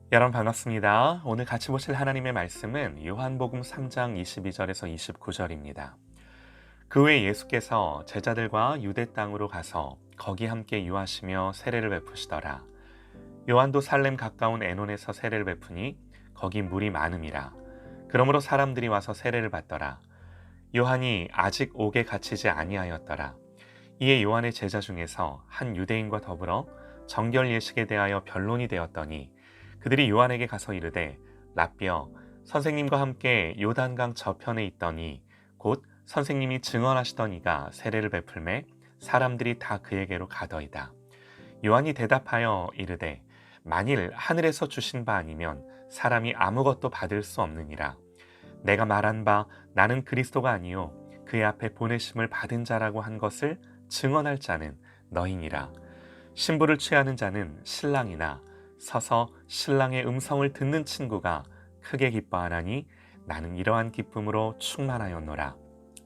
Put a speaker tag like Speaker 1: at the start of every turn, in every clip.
Speaker 1: 여러분 반갑습니다. 오늘 같이 보실 하나님의 말씀은 요한복음 3장 22절에서 29절입니다. 그 후에 예수께서 제자들과 유대 땅으로 가서 거기 함께 유하시며 세례를 베푸시더라. 요한도 살렘 가까운 에논에서 세례를 베푸니 거기 물이 많음이라. 그러므로 사람들이 와서 세례를 받더라. 요한이 아직 옥에 갇히지 아니하였더라. 이에 요한의 제자 중에서 한 유대인과 더불어 정결 예식에 대하여 변론이 되었더니 그들이 요한에게 가서 이르되 라삐어 선생님과 함께 요단강 저편에 있더니 곧 선생님이 증언하시던 이가 세례를 베풀매 사람들이 다 그에게로 가더이다. 요한이 대답하여 이르되 만일 하늘에서 주신 바 아니면 사람이 아무것도 받을 수 없느니라. 내가 말한 바 나는 그리스도가 아니요 그의 앞에 보내심을 받은 자라고 한 것을 증언할 자는 너희니라. 신부를 취하는 자는 신랑이나 서서 신랑의 음성을 듣는 친구가 크게 기뻐하나니 나는 이러한 기쁨으로 충만하였노라.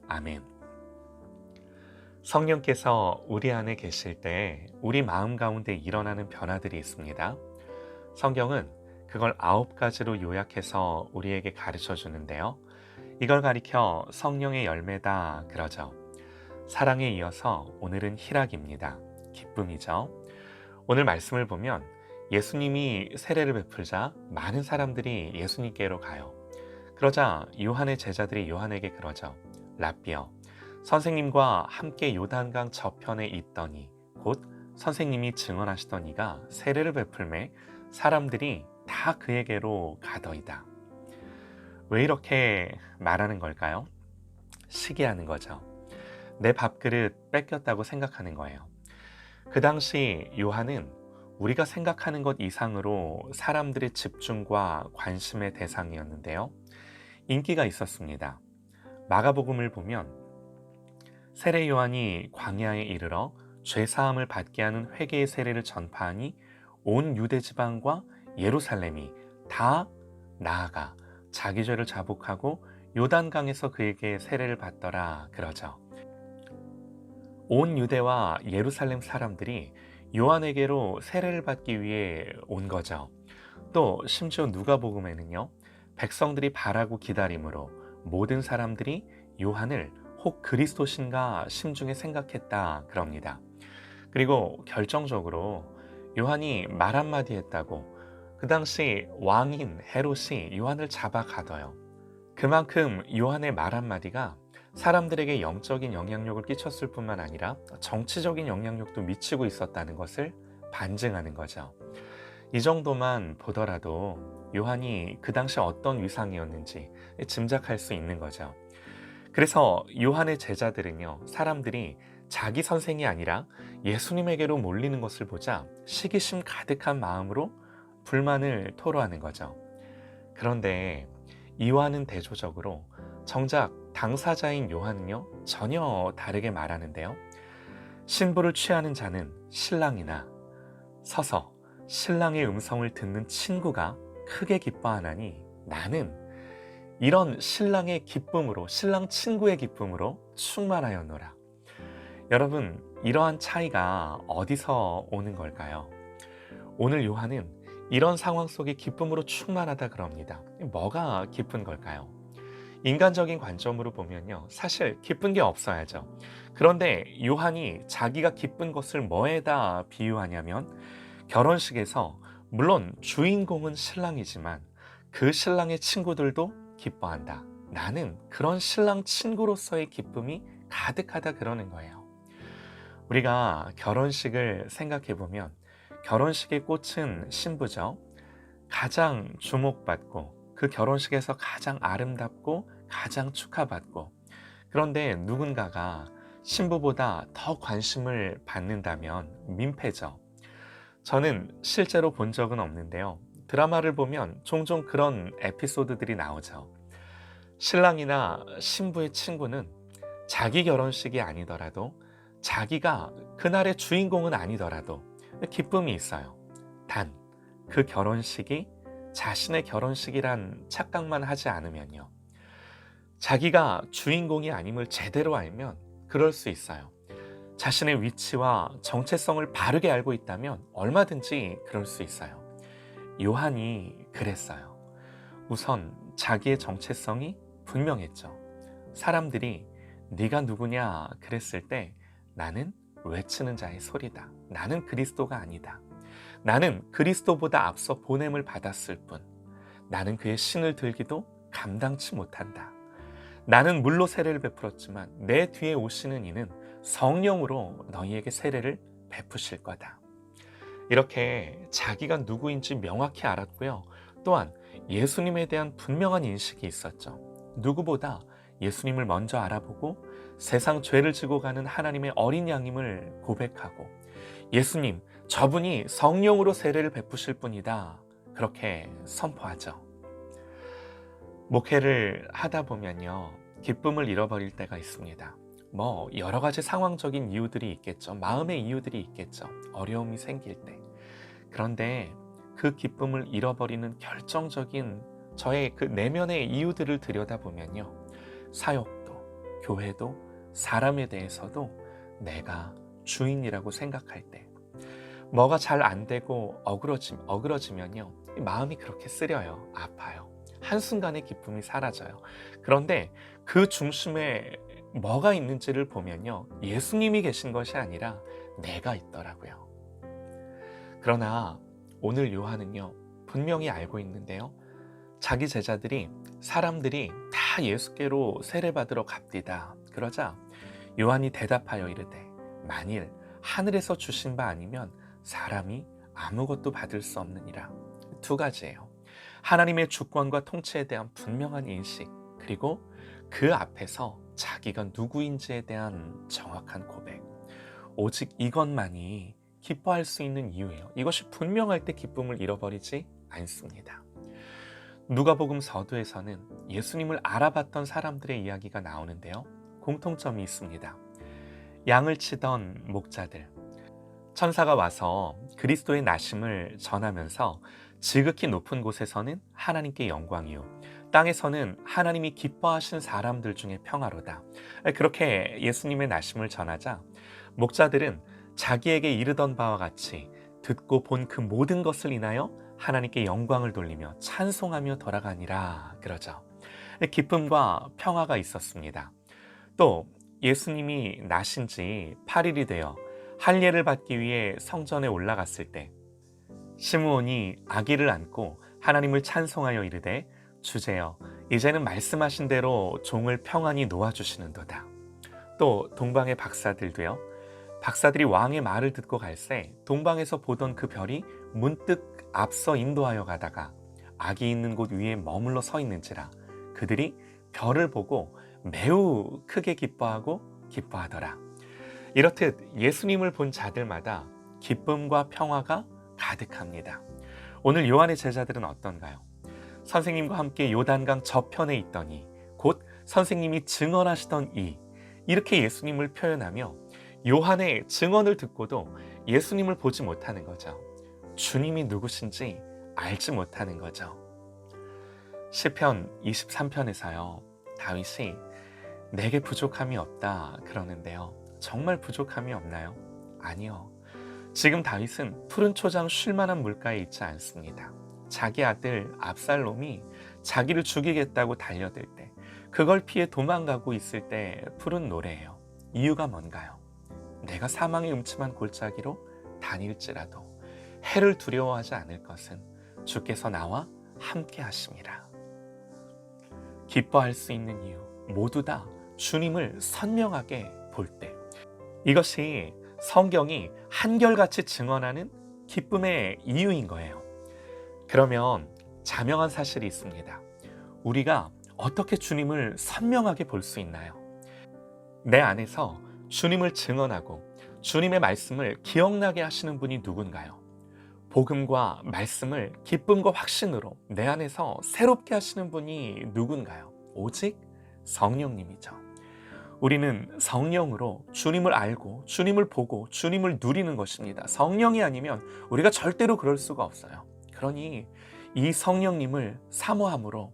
Speaker 1: 아멘. 성령께서 우리 안에 계실 때 우리 마음 가운데 일어나는 변화들이 있습니다. 성경은 그걸 9가지로 요약해서 우리에게 가르쳐 주는데요. 이걸 가리켜 성령의 열매다 그러죠. 사랑에 이어서 오늘은 희락입니다. 기쁨이죠. 오늘 말씀을 보면 예수님이 세례를 베풀자 많은 사람들이 예수님께로 가요. 그러자 요한의 제자들이 요한에게 그러죠. 라삐어, 선생님과 함께 요단강 저편에 있더니 곧 선생님이 증언하시더니가 세례를 베풀매 사람들이 다 그에게로 가더이다. 왜 이렇게 말하는 걸까요? 시기하는 거죠. 내 밥그릇 뺏겼다고 생각하는 거예요. 그 당시 요한은 우리가 생각하는 것 이상으로 사람들의 집중과 관심의 대상이었는데요. 인기가 있었습니다. 마가복음을 보면 세례 요한이 광야에 이르러 죄사함을 받게 하는 회개의 세례를 전파하니 온 유대 지방과 예루살렘이 다 나아가 자기 죄를 자복하고 요단강에서 그에게 세례를 받더라 그러죠. 온 유대와 예루살렘 사람들이 요한에게로 세례를 받기 위해 온 거죠. 또 심지어 누가복음에는요. 백성들이 바라고 기다림으로 모든 사람들이 요한을 혹 그리스도신가 심중에 생각했다 그럽니다. 그리고 결정적으로 요한이 말 한마디 했다고 그 당시 왕인 헤롯이 요한을 잡아가둬요. 그만큼 요한의 말 한마디가 사람들에게 영적인 영향력을 끼쳤을 뿐만 아니라 정치적인 영향력도 미치고 있었다는 것을 반증하는 거죠. 이 정도만 보더라도 요한이 그 당시 어떤 위상이었는지 짐작할 수 있는 거죠. 그래서 요한의 제자들은요, 사람들이 자기 선생이 아니라 예수님에게로 몰리는 것을 보자 시기심 가득한 마음으로 불만을 토로하는 거죠. 그런데 이와는 대조적으로 정작 당사자인 요한은요, 전혀 다르게 말하는데요. 신부를 취하는 자는 신랑이나 서서 신랑의 음성을 듣는 친구가 크게 기뻐하나니 나는 이런 신랑의 기쁨으로, 신랑 친구의 기쁨으로 충만하였노라. 여러분, 이러한 차이가 어디서 오는 걸까요? 오늘 요한은 이런 상황 속에 기쁨으로 충만하다 그럽니다. 뭐가 기쁜 걸까요? 인간적인 관점으로 보면요, 사실 기쁜 게 없어야죠. 그런데 요한이 자기가 기쁜 것을 뭐에다 비유하냐면 결혼식에서 물론 주인공은 신랑이지만 그 신랑의 친구들도 기뻐한다. 나는 그런 신랑 친구로서의 기쁨이 가득하다 그러는 거예요. 우리가 결혼식을 생각해 보면 결혼식의 꽃은 신부죠. 가장 주목받고 그 결혼식에서 가장 아름답고 가장 축하받고, 그런데 누군가가 신부보다 더 관심을 받는다면 민폐죠. 저는 실제로 본 적은 없는데요. 드라마를 보면 종종 그런 에피소드들이 나오죠. 신랑이나 신부의 친구는 자기 결혼식이 아니더라도 자기가 그날의 주인공은 아니더라도 기쁨이 있어요. 단 그 결혼식이 자신의 결혼식이란 착각만 하지 않으면요. 자기가 주인공이 아님을 제대로 알면 그럴 수 있어요. 자신의 위치와 정체성을 바르게 알고 있다면 얼마든지 그럴 수 있어요. 요한이 그랬어요. 우선 자기의 정체성이 분명했죠. 사람들이 네가 누구냐 그랬을 때 나는 외치는 자의 소리다. 나는 그리스도가 아니다. 나는 그리스도보다 앞서 보냄을 받았을 뿐. 나는 그의 신을 들기도 감당치 못한다. 나는 물로 세례를 베풀었지만 내 뒤에 오시는 이는 성령으로 너희에게 세례를 베푸실 거다. 이렇게 자기가 누구인지 명확히 알았고요. 또한 예수님에 대한 분명한 인식이 있었죠. 누구보다 예수님을 먼저 알아보고 세상 죄를 지고 가는 하나님의 어린 양임을 고백하고 예수님, 저분이 성령으로 세례를 베푸실 분이다. 그렇게 선포하죠. 목회를 하다 보면요. 기쁨을 잃어버릴 때가 있습니다. 여러 가지 상황적인 이유들이 있겠죠. 마음의 이유들이 있겠죠. 어려움이 생길 때. 그런데 그 기쁨을 잃어버리는 결정적인 저의 그 내면의 이유들을 들여다보면요. 사역도, 교회도, 사람에 대해서도 내가 주인이라고 생각할 때 뭐가 잘 안 되고 어그러지면요. 마음이 그렇게 쓰려요. 아파요. 한순간에 기쁨이 사라져요. 그런데 그 중심에 뭐가 있는지를 보면요. 예수님이 계신 것이 아니라 내가 있더라고요. 그러나 오늘 요한은요. 분명히 알고 있는데요. 자기 제자들이 사람들이 다 예수께로 세례받으러 갑디다. 그러자 요한이 대답하여 이르되 만일 하늘에서 주신 바 아니면 사람이 아무것도 받을 수 없느니라. 두 가지예요. 하나님의 주권과 통치에 대한 분명한 인식, 그리고 그 앞에서 자기가 누구인지에 대한 정확한 고백. 오직 이것만이 기뻐할 수 있는 이유예요. 이것이 분명할 때 기쁨을 잃어버리지 않습니다. 누가복음 서두에서는 예수님을 알아봤던 사람들의 이야기가 나오는데요. 공통점이 있습니다. 양을 치던 목자들. 천사가 와서 그리스도의 나심을 전하면서 지극히 높은 곳에서는 하나님께 영광이요, 땅에서는 하나님이 기뻐하신 사람들 중에 평화로다. 그렇게 예수님의 나심을 전하자 목자들은 자기에게 이르던 바와 같이 듣고 본 그 모든 것을 인하여 하나님께 영광을 돌리며 찬송하며 돌아가니라 그러죠. 기쁨과 평화가 있었습니다. 또 예수님이 나신 지 8일이 되어 할례를 받기 위해 성전에 올라갔을 때 시므온이 아기를 안고 하나님을 찬송하여 이르되 주제여 이제는 말씀하신 대로 종을 평안히 놓아주시는도다. 또 동방의 박사들도요. 박사들이 왕의 말을 듣고 갈새 동방에서 보던 그 별이 문득 앞서 인도하여 가다가 아기 있는 곳 위에 머물러 서 있는지라 그들이 별을 보고 매우 크게 기뻐하더라. 이렇듯 예수님을 본 자들마다 기쁨과 평화가 가득합니다. 오늘 요한의 제자들은 어떤가요? 선생님과 함께 요단강 저편에 있더니 곧 선생님이 증언하시던 이렇게 예수님을 표현하며 요한의 증언을 듣고도 예수님을 보지 못하는 거죠. 주님이 누구신지 알지 못하는 거죠. 시편 23편에서요. 다윗이 내게 부족함이 없다 그러는데요. 정말 부족함이 없나요? 아니요. 지금 다윗은 푸른 초장 쉴 만한 물가에 있지 않습니다. 자기 아들 압살롬이 자기를 죽이겠다고 달려들 때 그걸 피해 도망가고 있을 때 부른 노래예요. 이유가 뭔가요? 내가 사망의 음침한 골짜기로 다닐지라도 해를 두려워하지 않을 것은 주께서 나와 함께 하심이라. 기뻐할 수 있는 이유 모두 다 주님을 선명하게 볼 때, 이것이 성경이 한결같이 증언하는 기쁨의 이유인 거예요. 그러면 자명한 사실이 있습니다. 우리가 어떻게 주님을 선명하게 볼 수 있나요? 내 안에서 주님을 증언하고 주님의 말씀을 기억나게 하시는 분이 누군가요? 복음과 말씀을 기쁨과 확신으로 내 안에서 새롭게 하시는 분이 누군가요? 오직 성령님이죠. 우리는 성령으로 주님을 알고 주님을 보고 주님을 누리는 것입니다. 성령이 아니면 우리가 절대로 그럴 수가 없어요. 그러니 이 성령님을 사모함으로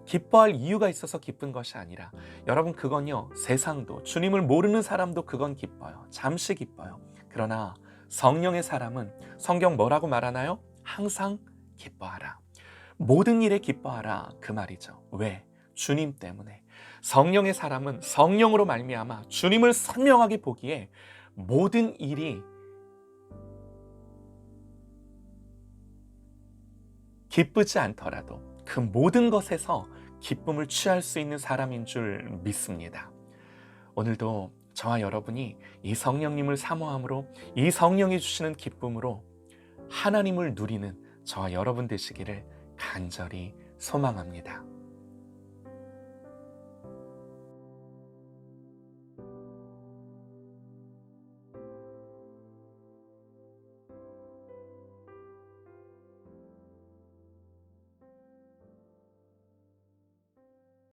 Speaker 1: 기뻐할 이유가 있어서 기쁜 것이 아니라, 여러분 그건요, 세상도 주님을 모르는 사람도 그건 기뻐요. 잠시 기뻐요. 그러나 성령의 사람은 성경 뭐라고 말하나요? 항상 기뻐하라. 모든 일에 기뻐하라 그 말이죠. 왜? 주님 때문에. 성령의 사람은 성령으로 말미암아 주님을 선명하게 보기에 모든 일이 기쁘지 않더라도 그 모든 것에서 기쁨을 취할 수 있는 사람인 줄 믿습니다. 오늘도 저와 여러분이 이 성령님을 사모함으로 이 성령이 주시는 기쁨으로 하나님을 누리는 저와 여러분 되시기를 간절히 소망합니다.